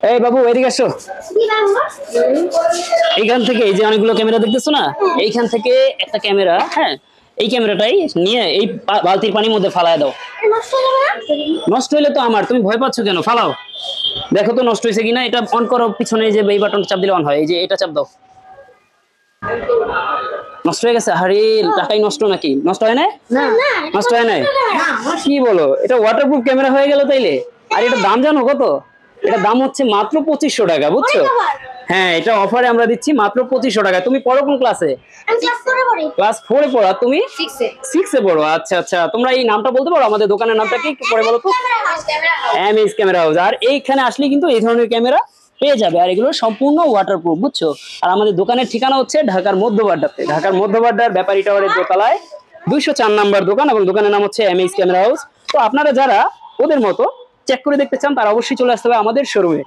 এই বাবু এদিকে আসো। এইখান থেকে এই যে অনেকগুলো ক্যামেরা দেখতেছো না, এইখান থেকে একটা ক্যামেরা, হ্যাঁ এই ক্যামেরাটাই নিয়ে এই বালতির পানির মধ্যে ফালায় দাও। নষ্ট হইলে তো আমার, তুমি ভয় পাচ্ছ কেন? ফালাও, দেখো তো নষ্ট হয়েছে কিনা। এটা অন করো, পিছনে যে এই বাটনটা চাপ দিলে অন হয়, এই যে এটা চাপ দাও। নষ্ট হয়ে গেছে? আরে টাকাই নষ্ট নাকি? নষ্ট হয় না? নষ্ট হয় নাই? কি বলো, এটা ওয়াটারপ্রুফ ক্যামেরা হয়ে গেল তাইলে? আর এটা দাম জানো কত? এটা দাম হচ্ছে মাত্র 2500 টাকা, বুঝছো? হ্যাঁ, এটা অফারে আমরা দিচ্ছি মাত্র 2500 টাকা। তুমি পড়ো কোন ক্লাসে? ক্লাস 4 এ পড়ো। তুমি 6 এ পড়ো? আচ্ছা আচ্ছা, তোমরা এই নামটা বলতে পারো আমাদের দোকানের নামটা কি? একটু পরে বলো তো। MS camera house. আর এইখানে আসলে কিন্তু এই ধরনের ক্যামেরা পেয়ে যাবে, আর এগুলো সম্পূর্ণ ওয়াটারপ্রুফ, বুঝছো? আর আমাদের দোকানের ঠিকানা হচ্ছে ঢাকার মধ্যবাড্ডাতে, ঢাকার মধ্যবাড্ডার ব্যাপারী টাওয়ারের দোতলায় 204 নাম্বার দোকান, এবং দোকানের নাম হচ্ছে এমএস ক্যামেরা হাউস। তো আপনারা যারা ওদের মতো চেক করে দেখতে চান, তারা অবশ্যই চলে আসতে হবে আমাদের শোরুমে।